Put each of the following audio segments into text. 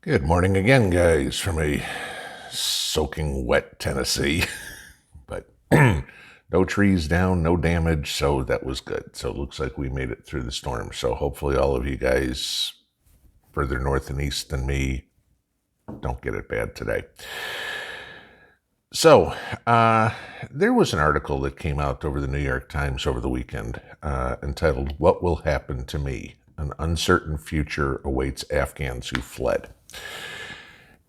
Good morning again, guys, from a soaking wet Tennessee. But no trees down, no damage, so that was good. So it looks like we made it through the storm. So hopefully all of you guys further north and east than me don't get it bad today. So there was an article that came out over the New York Times over the weekend entitled, "What Will Happen to Me? An Uncertain Future Awaits Afghans Who Fled."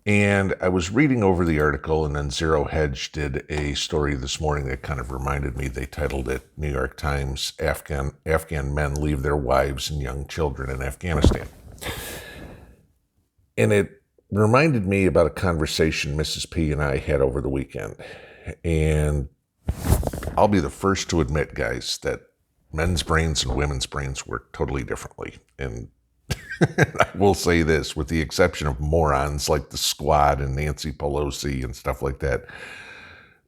And I was reading over the article, and then Zero Hedge did a story this morning that kind of reminded me. They titled it, New York Times, Afghan Men Leave Their Wives and Young Children in Afghanistan. And it reminded me about a conversation Mrs. P and I had over the weekend. And I'll be the first to admit, guys, that men's brains and women's brains work totally differently. And I will say this, with the exception of morons like the Squad and Nancy Pelosi and stuff like that,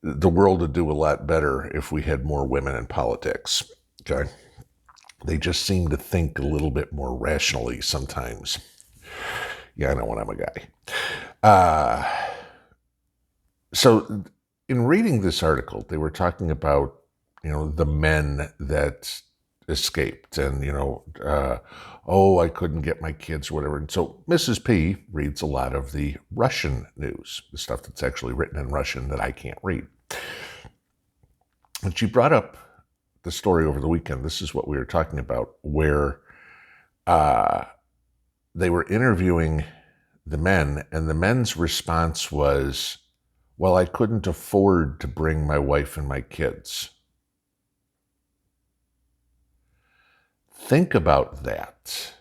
the world would do a lot better if we had more women in politics. Okay? They just seem to think a little bit more rationally sometimes. Yeah, I know when I'm a guy. So in reading this article, they were talking about, the men that escaped and, I couldn't get my kids or whatever. And so Mrs. P reads a lot of the Russian news, the stuff that's actually written in Russian that I can't read. And she brought up the story over the weekend. This is what we were talking about, where they were interviewing the men, and the men's response was, well, I couldn't afford to bring my wife and my kids. Think about that.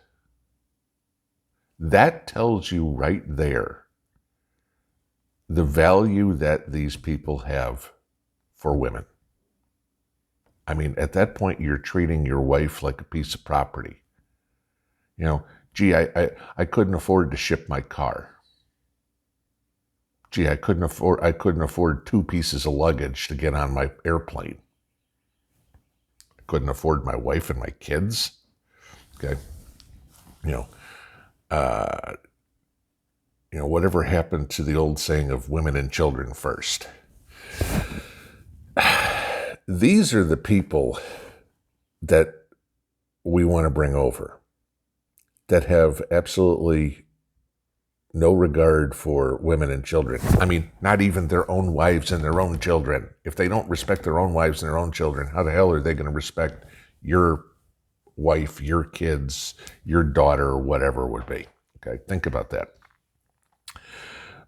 That tells you right there the value that these people have for women. I mean, at that point, you're treating your wife like a piece of property. I couldn't afford to ship my car. I couldn't afford 2 pieces of luggage to get on my airplane. I couldn't afford my wife and my kids. Okay. Whatever happened to the old saying of women and children first? These are the people that we want to bring over, that have absolutely no regard for women and children. I mean, not even their own wives and their own children. If they don't respect their own wives and their own children, how the hell are they going to respect your wife, your kids, your daughter, or whatever it would be? Okay, think about that.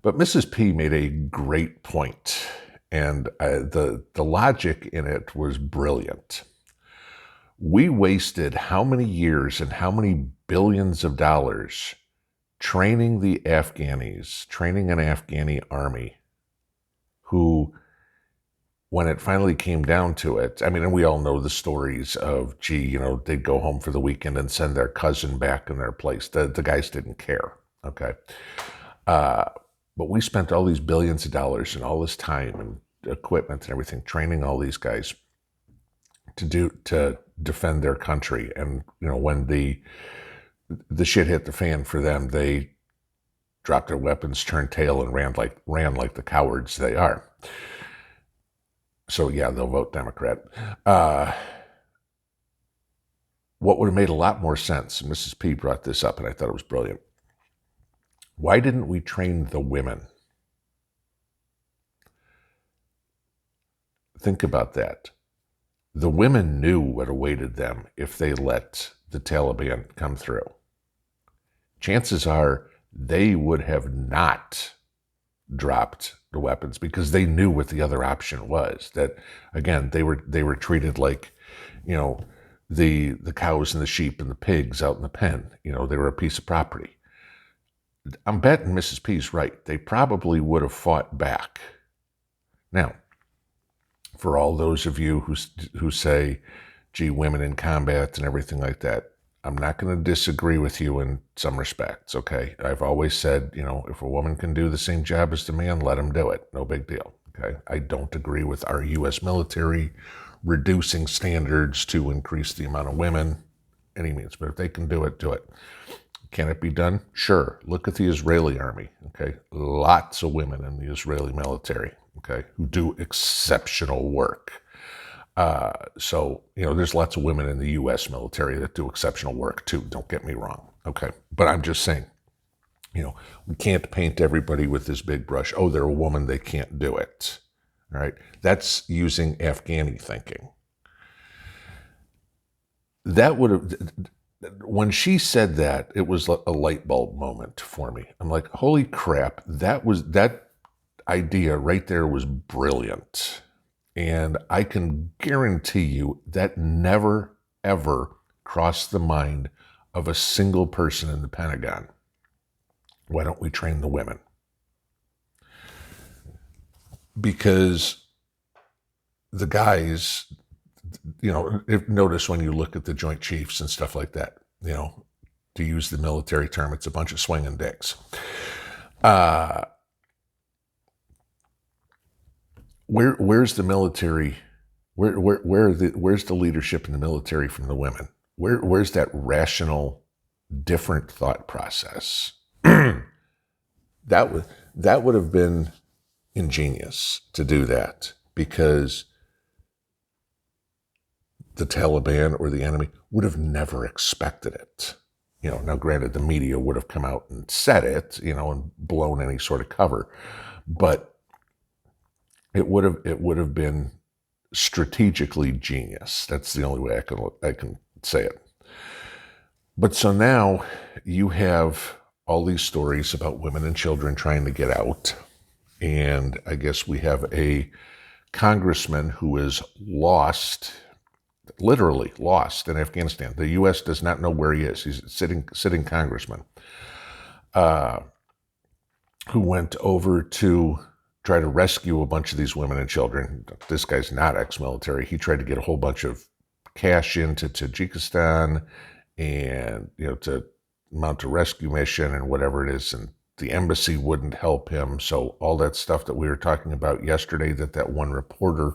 But Mrs. P made a great point, and the logic in it was brilliant. We wasted how many years and how many billions of dollars training the Afghanis, training an Afghani army who, when it finally came down to it, I mean, and we all know the stories of, they'd go home for the weekend and send their cousin back in their place. The guys didn't care, okay? But we spent all these billions of dollars and all this time and equipment and everything training all these guys to defend their country. And, when the shit hit the fan for them, they dropped their weapons, turned tail, and ran like the cowards they are. So yeah, they'll vote Democrat. What would have made a lot more sense, and Mrs. P brought this up, and I thought it was brilliant. Why didn't we train the women? Think about that. The women knew what awaited them if they let the Taliban come through. Chances are they would have not dropped the weapons because they knew what the other option was. That, again, they were treated like, the cows and the sheep and the pigs out in the pen. They were a piece of property. I'm betting Mrs. P's right. They probably would have fought back. Now, for all those of you who say, gee, women in combat and everything like that, I'm not going to disagree with you in some respects, okay? I've always said, if a woman can do the same job as the man, let them do it. No big deal, okay? I don't agree with our U.S. military reducing standards to increase the amount of women, any means, but if they can do it, do it. Can it be done? Sure. Look at the Israeli army, okay? Lots of women in the Israeli military, okay, who do exceptional work. So, there's lots of women in the U.S. military that do exceptional work too, don't get me wrong, okay? But I'm just saying, we can't paint everybody with this big brush. Oh, they're a woman, they can't do it, all right? That's using Afghani thinking. That would have, when she said that, it was a light bulb moment for me. I'm like, holy crap, that idea right there was brilliant. And I can guarantee you that never, ever crossed the mind of a single person in the Pentagon. Why don't we train the women? Because the guys, notice when you look at the Joint Chiefs and stuff like that, to use the military term, it's a bunch of swinging dicks. Where's the military? Where's the leadership in the military from the women? Where's that rational, different thought process? That would have been ingenious to do that, because the Taliban or the enemy would have never expected it. Now granted, the media would have come out and said it, and blown any sort of cover, but it would have been strategically genius. That's the only way I can say it. But so now you have all these stories about women and children trying to get out. And I guess we have a congressman who is lost, literally lost in Afghanistan. The U.S. does not know where he is. He's a sitting congressman who went over to try to rescue a bunch of these women and children. This guy's not ex-military. He tried to get a whole bunch of cash into Tajikistan and, to mount a rescue mission and whatever it is, and the embassy wouldn't help him. So all that stuff that we were talking about yesterday, that one reporter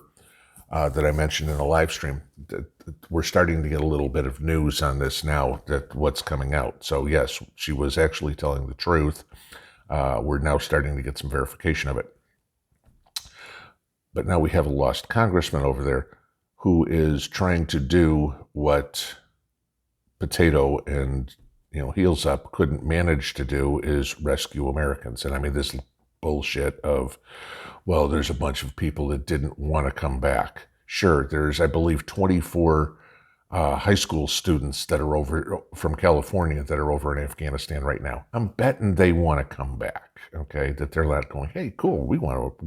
that I mentioned in a live stream, we're starting to get a little bit of news on this now, that what's coming out. So yes, she was actually telling the truth. We're now starting to get some verification of it. But now we have a lost congressman over there who is trying to do what Potato and Heels Up couldn't manage to do, is rescue Americans. And I mean, this bullshit of, well, there's a bunch of people that didn't want to come back. Sure, there's, I believe, 24 high school students that are over from California that are over in Afghanistan right now. I'm betting they want to come back, okay? That they're not going, hey, cool, we want to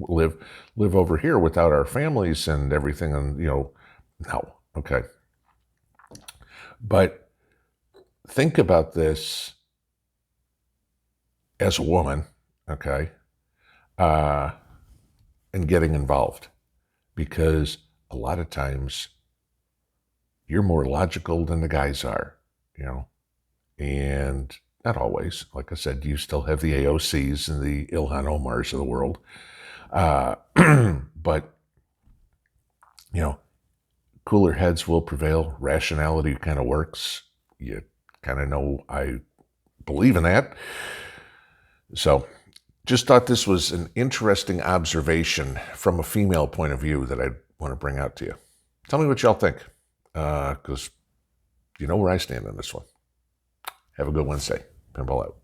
live over here without our families and everything. And, no, okay. But think about this as a woman, okay, and getting involved, because a lot of times you're more logical than the guys are, and not always. Like I said, you still have the AOCs and the Ilhan Omars of the world, but, cooler heads will prevail. Rationality kind of works. You kind of know I believe in that. So just thought this was an interesting observation from a female point of view that I want to bring out to you. Tell me what y'all think, because you know where I stand on this one. Have a good Wednesday. Pinball out.